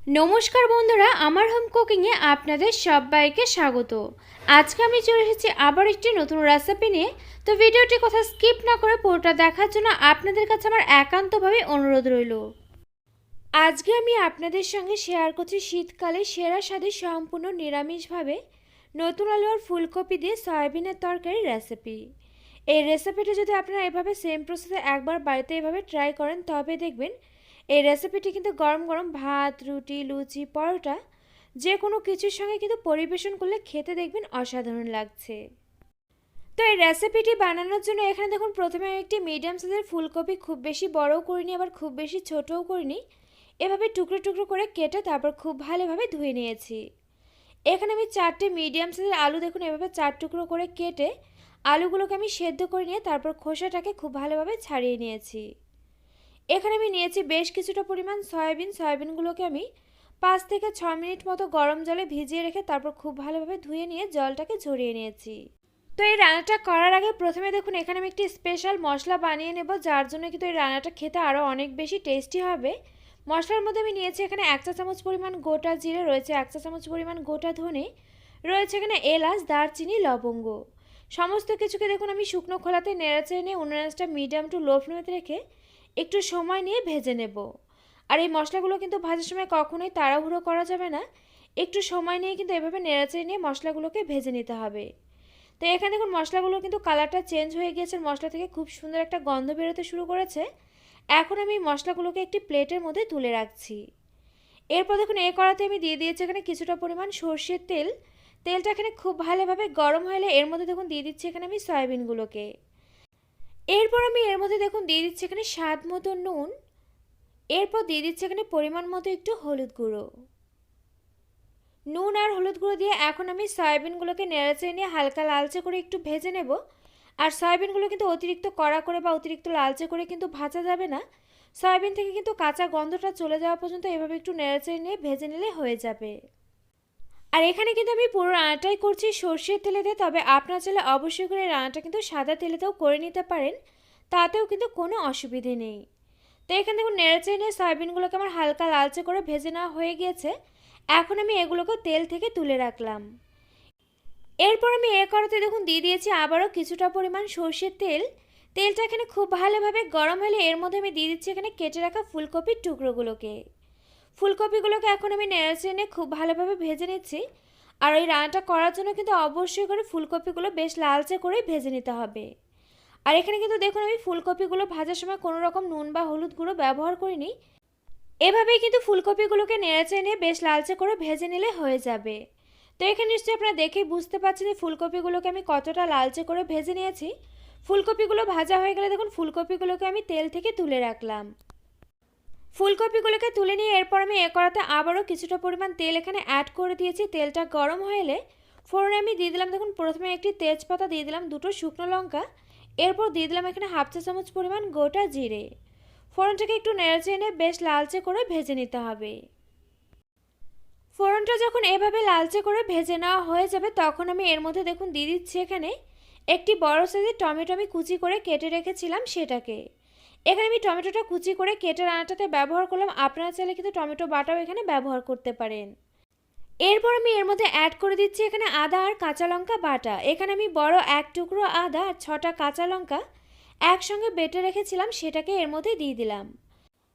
নমস্কার বন্ধুরা, আমার হোম কুকিংয়ে আপনাদের সবাইকে স্বাগত। আজকে আমি চলে এসেছি আবার একটি নতুন রেসিপি নিয়ে। তো ভিডিওটি কথা স্কিপ না করে পুরোটা দেখার জন্য আপনাদের কাছে আমার একান্তভাবে অনুরোধ রইল। আজকে আমি আপনাদের সঙ্গে শেয়ার করছি শীতকালে সেরা স্বাদে সম্পূর্ণ নিরামিষভাবে নতুন আলু আর ফুলকপি দিয়ে সয়াবিনের তরকারি রেসিপি। এই রেসিপিটি যদি আপনারা এভাবে সেম প্রসেসে একবার বাড়িতে এভাবে ট্রাই করেন তবে দেখবেন এই রেসিপিটি কিন্তু গরম গরম ভাত, রুটি, লুচি, পরোটা যে কোনো কিছুর সঙ্গে কিন্তু পরিবেশন করলে খেতে দেখবেন অসাধারণ লাগছে। তো এই রেসিপিটি বানানোর জন্য এখানে দেখুন প্রথমে একটি মিডিয়াম সাইজের ফুলকপি খুব বেশি বড়ও করিনি আবার খুব বেশি ছোটও করিনি, এভাবে টুকরো টুকরো করে কেটে তারপর খুব ভালোভাবে ধুয়ে নিয়েছি। এখানে আমি 4টে মিডিয়াম সাইজের আলু দেখুন এভাবে 4 টুকরো করে কেটে আলুগুলোকে আমি সেদ্ধ করে নিয়ে তারপর খোসাটাকে খুব ভালোভাবে ছাড়িয়ে নিয়েছি। এখানে আমি নিয়েছি বেশ কিছুটা পরিমাণ সয়াবিনগুলোকে আমি 5 থেকে 6 মিনিট মতো গরম জলে ভিজিয়ে রেখে তারপর খুব ভালোভাবে ধুয়ে নিয়ে জলটাকে ঝরিয়ে নিয়েছি। তো এই রান্নাটা করার আগে প্রথমে দেখুন এখানে আমি একটি স্পেশাল মশলা বানিয়ে নেব, যার জন্য কিন্তু এই রান্নাটা খেতে আরও অনেক বেশি টেস্টি হবে। মশলার মধ্যে আমি নিয়েছি এখানে 1 চা চামচ পরিমাণ গোটা জিরে, রয়েছে 1 চা চামচ পরিমাণ গোটা ধনে, রয়েছে এখানে এলাচ, দারচিনি, লবঙ্গ। সমস্ত কিছুকে দেখুন আমি শুকনো খোলাতে নেড়েচেড়ে নিয়ে উনুনটা মিডিয়াম টু লো ফ্লেমে রেখে একটু সময় নিয়ে ভেজে নেব। আর এই মশলাগুলো কিন্তু ভাজার সময় কখনোই তাড়াহুড়ো করা যাবে না, একটু সময় নিয়ে কিন্তু এভাবে নেড়েচেড়ে নিয়ে মশলাগুলোকে ভেজে নিতে হবে। তো এখানে দেখুন মশলাগুলো কিন্তু কালারটা চেঞ্জ হয়ে গিয়েছে, মশলা থেকে খুব সুন্দর একটা গন্ধ বেরোতে শুরু করেছে। এখন আমি মশলাগুলোকে একটি প্লেটের মধ্যে তুলে রাখছি। এরপর দেখুন এই কড়াতে আমি দিয়ে দিয়েছি এখানে কিছুটা পরিমাণ সর্ষের তেল। তেলটা এখানে খুব ভালোভাবে গরম হলে এর মধ্যে দেখুন দিয়ে দিচ্ছি এখানে আমি সয়াবিনগুলোকে। এরপর আমি এর মধ্যে দেখুন দিয়ে দিচ্ছি এখানে স্বাদ মতো নুন। এরপর দিয়ে দিচ্ছি এখানে পরিমাণ মতো একটু হলুদ গুঁড়ো। নুন আর হলুদ গুঁড়ো দিয়ে এখন আমি সয়াবিনগুলোকে নেড়েচেড়ে নিয়ে হালকা লালচে করে একটু ভেজে নেব। আর সয়াবিনগুলো কিন্তু অতিরিক্ত কড়া করে বা অতিরিক্ত লালচে করে কিন্তু ভাজা যাবে না, সয়াবিন থেকে কিন্তু কাঁচা গন্ধটা চলে যাওয়া পর্যন্ত এভাবে একটু নেড়েচেড়ে নিয়ে ভেজে নিলে হয়ে যাবে। আর এখানে কিন্তু আমি পুরো রান্নাটাই করছি সর্ষের তেলেতে, তবে আপনার চাইলে অবশ্যই করে রান্নাটা কিন্তু সাদা তেলেতেও করে নিতে পারেন, তাতেও কিন্তু কোনো অসুবিধে নেই। তো এখানে দেখুন নেড়েচেড়ে নিয়ে সয়াবিনগুলোকে আমার হালকা লালচে করে ভেজে নেওয়া হয়ে গিয়েছে। এখন আমি এগুলোকে তেল থেকে তুলে রাখলাম। এরপর আমি কড়াতে দেখুন দিয়ে দিয়েছি আবারও কিছুটা পরিমাণ সর্ষের তেল। তেলটা এখানে খুব ভালোভাবে গরম হলে এর মধ্যে আমি দিয়ে দিচ্ছি এখানে কেটে রাখা ফুলকপির টুকরোগুলোকে। ফুলকপিগুলোকে এখন আমি নেড়েচেড়ে নিয়ে খুব ভালোভাবে ভেজে নিচ্ছি। আর এই রান্নাটা করার জন্য কিন্তু অবশ্যই করে ফুলকপিগুলো বেশ লালচে করে ভেজে নিতে হবে। আর এখানে কিন্তু দেখুন আমি ফুলকপিগুলো ভাজার সময় কোনো রকম নুন বা হলুদ গুঁড়ো ব্যবহার করিনি, এভাবেই কিন্তু ফুলকপিগুলোকে নেড়েচেড়ে নিয়ে বেশ লালচে করে ভেজে নিলে হয়ে যাবে। তো এখানে নিশ্চয়ই আপনারা দেখেই বুঝতে পারছেন যে ফুলকপিগুলোকে আমি কতটা লালচে করে ভেজে নিয়েছি। ফুলকপিগুলো ভাজা হয়ে গেলে দেখুন ফুলকপিগুলোকে আমি তেল থেকে তুলে রাখলাম। ফুলকপিগুলোকে তুলে নিয়ে এরপর আমি কড়াতে আবারও কিছুটা পরিমাণ তেল এখানে অ্যাড করে দিয়েছি। তেলটা গরম হয়ে এলে ফোড়নে আমি দিয়ে দিলাম দেখুন প্রথমে একটি তেজপাতা, দিয়ে দিলাম দুটো শুকনো লঙ্কা, এরপর দিয়ে দিলাম এখানে 1/2 চা চামচ পরিমাণ গোটা জিরে। ফোড়নটাকে একটু নেড়েচেড়ে নিয়ে বেশ লালচে করে ভেজে নিতে হবে। ফোড়নটা যখন এভাবে লালচে করে ভেজে নেওয়া হয়ে যাবে তখন আমি এর মধ্যে দেখুন দিয়ে দিচ্ছি এখানে একটি বড় সাইজের টমেটো আমি কুচি করে কেটে রেখেছিলাম সেটাকে। এখানে আমি টমেটোটা কুচি করে কেটে রান্নাটাতে ব্যবহার করলাম, আপনারা চাইলে কিন্তু টমেটো বাটাও এখানে ব্যবহার করতে পারেন। এরপর আমি এর মধ্যে অ্যাড করে দিচ্ছি এখানে আদা আর কাঁচা লঙ্কা বাটা। এখানে আমি বড় এক টুকরো আদা আর 6টা কাঁচা লঙ্কা একসঙ্গে বেটে রেখেছিলাম সেটাকে এর মধ্যে দিয়ে দিলাম।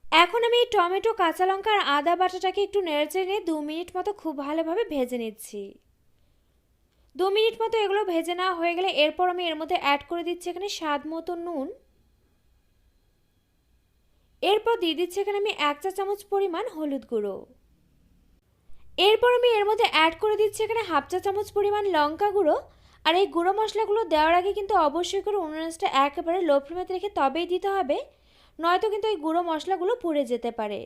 এখন আমি এই টমেটো, কাঁচা লঙ্কা আর আদা বাটাটাকে একটু নেড়েচেড়ে নিয়ে 2 মিনিট মতো খুব ভালোভাবে ভেজে নিচ্ছি। 2 মিনিট মতো এগুলো ভেজে নেওয়া হয়ে গেলে এরপর আমি এর মধ্যে অ্যাড করে দিচ্ছি এখানে স্বাদ মতো নুন। এরপর দিয়ে দিচ্ছি এখানে আমি 1 চা চামচ পরিমাণ হলুদ গুঁড়ো। এরপর আমি এর মধ্যে অ্যাড করে দিচ্ছি এখানে 1/2 চা চামচ পরিমাণ লঙ্কা গুঁড়ো। আর এই গুঁড়ো মশলাগুলো দেওয়ার আগে কিন্তু অবশ্যই করে উনুনটা একেবারে লো ফ্লেমে রেখে তবেই দিতে হবে, নয়তো কিন্তু এই গুঁড়ো মশলাগুলো পুড়ে যেতে পারে।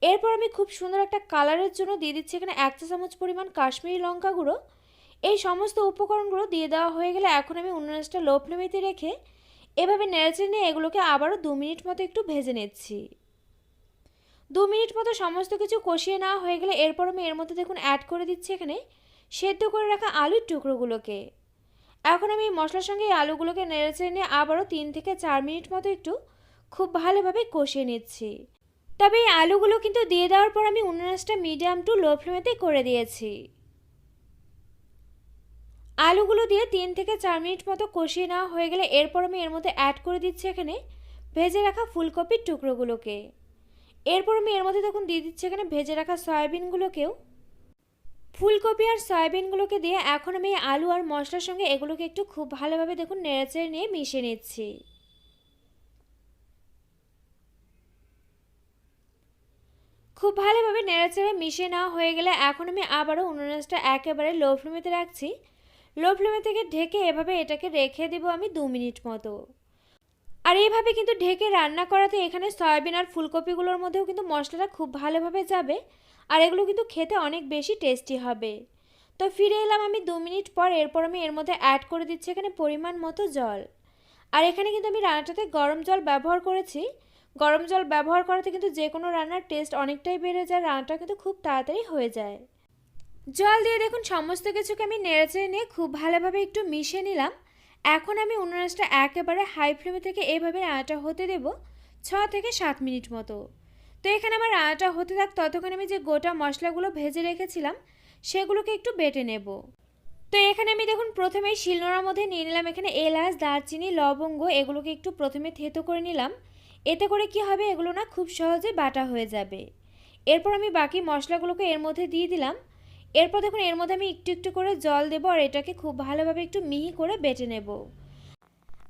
এরপর আমি খুব সুন্দর একটা কালারের জন্য দিয়ে দিচ্ছি এখানে 1 চা চামচ পরিমাণ কাশ্মীরি লঙ্কা গুঁড়ো। এই সমস্ত উপকরণগুলো দিয়ে দেওয়া হয়ে গেলে এখন আমি উনুনটা লো ফ্লেমেতে রেখে এভাবে নেড়েচেড়ে নিয়ে এগুলোকে আবারও 2 মিনিট মতো একটু ভেজে নিচ্ছি। 2 মিনিট মতো সমস্ত কিছু কষিয়ে নেওয়া হয়ে গেলে এরপর আমি এর মধ্যে দেখুন অ্যাড করে দিচ্ছি এখানে সেদ্ধ করে রাখা আলুর টুকরোগুলোকে। এখন আমি মশলার সঙ্গে এই আলুগুলোকে নেড়েচেড়ে নিয়ে আবারও 3 থেকে 4 মিনিট মতো একটু খুব ভালোভাবে কষিয়ে নিচ্ছি। তবে এই আলুগুলো কিন্তু দিয়ে দেওয়ার পর আমি উনুন আঁচটা মিডিয়াম টু লো ফ্লেমেতে করে দিয়েছি। আলুগুলো দিয়ে 3 থেকে 4 মিনিট মতো কষিয়ে নেওয়া হয়ে গেলে এরপর আমি এর মধ্যে অ্যাড করে দিচ্ছি এখানে ভেজে রাখা ফুলকপির টুকরোগুলোকে। এরপর আমি এর মধ্যে তখন দিয়ে দিচ্ছি এখানে ভেজে রাখা সয়াবিনগুলোকেও। ফুলকপি আর সয়াবিনগুলোকে দিয়ে এখন আমি আলু আর মশলার সঙ্গে এগুলোকে একটু খুব ভালোভাবে দেখুন নেড়েচেড়ে নিয়ে মিশিয়ে নিচ্ছি। খুব ভালোভাবে নেড়েচেড়ে মিশিয়ে নেওয়া হয়ে গেলে এখন আমি আবারও উনুন আঁচটা একেবারে লো ফ্লেমেতে রাখছি। লো ফ্লেমে থেকে ঢেকে এভাবে এটাকে রেখে দিব আমি 2 মিনিট মতো। আর এইভাবে কিন্তু ঢেকে রান্না করাতে এখানে সয়াবিন আর ফুলকপিগুলোর মধ্যেও কিন্তু মশলাটা খুব ভালোভাবে যাবে আর এগুলো কিন্তু খেতে অনেক বেশি টেস্টি হবে। তো ফিরে এলাম আমি 2 মিনিট পর। এরপর আমি এর মধ্যে অ্যাড করে দিচ্ছি এখানে পরিমাণ মতো জল। আর এখানে কিন্তু আমি রান্নাটাতে গরম জল ব্যবহার করেছি। গরম জল ব্যবহার করাতে কিন্তু যে কোনো রান্নার টেস্ট অনেকটাই বেড়ে যায়, রান্নাটা কিন্তু খুব তাড়াতাড়ি হয়ে যায়। জল দিয়ে দেখুন সমস্ত কিছুকে আমি নেড়েচেড়ে নিয়ে খুব ভালোভাবে একটু মিশিয়ে নিলাম। এখন আমি উনুন আঁচটা একেবারে হাই ফ্লেমে থেকে এভাবে রান্নাটা হতে দেব 6 থেকে 7 মিনিট মতো। তো এখানে আমার রান্নাটা হতে থাক ততক্ষণ আমি যে গোটা মশলাগুলো ভেজে রেখেছিলাম সেগুলোকে একটু বেটে নেব। তো এখানে আমি দেখুন প্রথমেই শিলনোড়ার মধ্যে নিয়ে নিলাম এখানে এলাচ, দারচিনি, লবঙ্গ, এগুলোকে একটু প্রথমে থেতো করে নিলাম। এতে করে কি হবে, এগুলো না খুব সহজে বাটা হয়ে যাবে। এরপর আমি বাকি মশলাগুলোকে এর মধ্যে দিয়ে দিলাম। এরপর দেখুন এর মধ্যে আমি একটু একটু করে জল দেবো আর এটাকে খুব ভালোভাবে একটু মিহি করে বেটে নেব।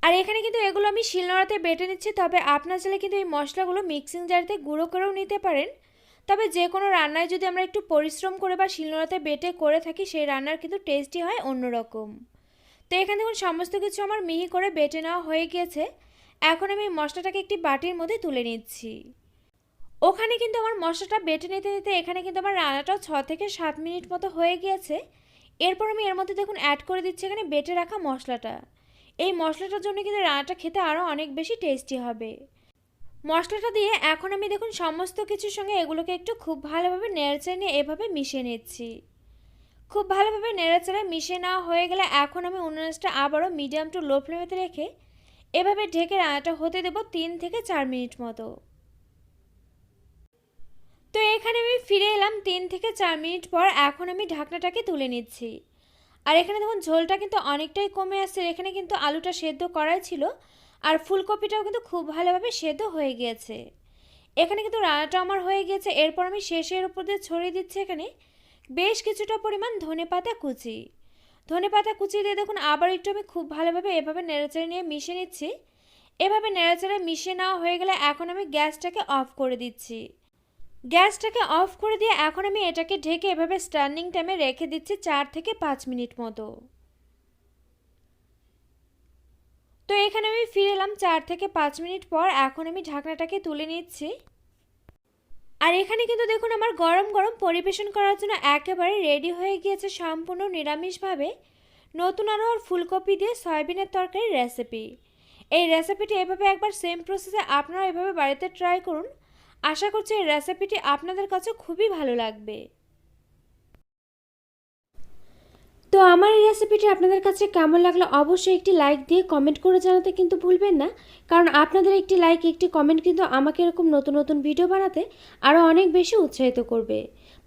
আর এখানে কিন্তু এগুলো আমি শিলনোড়াতে বেটে নিচ্ছি, তবে আপনার চাইলে কিন্তু এই মশলাগুলো মিক্সিং জারতে গুঁড়ো করেও নিতে পারেন। তবে যে কোনো রান্নায় যদি আমরা একটু পরিশ্রম করে বা শিলনোড়াতে বেটে করে থাকি সেই রান্নার কিন্তু টেস্টই হয় অন্যরকম। তো এখানে দেখুন সমস্ত কিছু আমার মিহি করে বেটে নেওয়া হয়ে গিয়েছে। এখন আমি মশলাটাকে একটি বাটির মধ্যে তুলে নিচ্ছি। ওখানে কিন্তু আমার মশলাটা বেটে নিতে নিতে এখানে কিন্তু আমার রান্নাটাও 6 থেকে 7 মিনিট মতো হয়ে গিয়েছে। এরপর আমি এর মধ্যে দেখুন অ্যাড করে দিচ্ছি এখানে বেটে রাখা মশলাটা। এই মশলাটার জন্য কিন্তু রান্নাটা খেতে আরও অনেক বেশি টেস্টি হবে। মশলাটা দিয়ে এখন আমি দেখুন সমস্ত কিছুর সঙ্গে এগুলোকে একটু খুব ভালোভাবে নেড়েচেড়ে নিয়ে এভাবে মিশিয়ে নিচ্ছি। খুব ভালোভাবে নেড়েচেড়ে মিশিয়ে নেওয়া হয়ে গেলে এখন আমি উনুন আঁচটা আবারও মিডিয়াম টু লো ফ্লেমেতে রেখে এভাবে ঢেকে রান্নাটা হতে দেব 3 থেকে 4 মিনিট মতো। তো এখানে আমি ফিরে এলাম 3 থেকে 4 মিনিট পর। এখন আমি ঢাকনাটাকে তুলে নিচ্ছি। আর এখানে দেখুন ঝোলটা কিন্তু অনেকটাই কমে আসছে। এখানে কিন্তু আলুটা সেদ্ধ করাই ছিল আর ফুলকপিটাও কিন্তু খুব ভালোভাবে সেদ্ধ হয়ে গিয়েছে। এখানে কিন্তু রান্নাটা আমার হয়ে গিয়েছে। এরপর আমি শেষের উপর দিয়ে ছড়িয়ে দিচ্ছি এখানে বেশ কিছুটা পরিমাণ ধনেপাতা কুচি। ধনেপাতা কুচি দিয়ে দেখুন আবার একটু আমি খুব ভালোভাবে এভাবে নেড়েচেড়ে নিয়ে মিশিয়ে নিচ্ছি। এভাবে নেড়েচেড়ে মিশিয়ে নেওয়া হয়ে গেলে এখন আমি গ্যাসটাকে অফ করে দিচ্ছি। গ্যাসটাকে অফ করে দিয়ে এখন আমি এটাকে ঢেকে এভাবে স্ট্যান্ডিং টাইমে রেখে দিচ্ছি 4 থেকে 5 মিনিট মতো। তো এখানে আমি ফিরে এলাম 4 থেকে 5 মিনিট পর। এখন আমি ঢাকনাটাকে তুলে নিচ্ছি। আর এখানে কিন্তু দেখুন আমার গরম গরম পরিবেশন করার জন্য একেবারে রেডি হয়ে গিয়েছে সম্পূর্ণ নিরামিষভাবে নতুন আলু আর ফুলকপি দিয়ে সয়াবিনের তরকারির রেসিপি। এই রেসিপিটি এভাবে একবার সেম প্রসেসে আপনারা এভাবে বাড়িতে ট্রাই করুন। আশা করছি এই রেসিপিটি আপনাদের কাছে খুবই ভালো লাগবে। তো আমার এই রেসিপিটি আপনাদের কাছে কেমন লাগলো অবশ্যই একটি লাইক দিয়ে কমেন্ট করে জানাতে কিন্তু ভুলবেন না, কারণ আপনাদের একটি লাইক একটি কমেন্ট কিন্তু আমাকে এরকম নতুন নতুন ভিডিও বানাতে আরও অনেক বেশি উৎসাহিত করবে।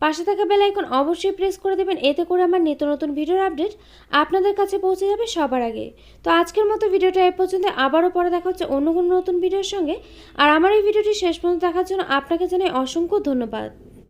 পাশে থাকা বেল আইকন অবশ্যই প্রেস করে দেবেন, এতে করে আমার নিত্য নতুন ভিডিওর আপডেট আপনাদের কাছে পৌঁছে যাবে সবার আগে। তো আজকের মতো ভিডিওটা এই পর্যন্ত, আবারও পরে দেখা হচ্ছে অন্য কোনো নতুন ভিডিওর সঙ্গে। আর আমার এই ভিডিওটি শেষ পর্যন্ত দেখার জন্য আপনাকে জানাই অসংখ্য ধন্যবাদ।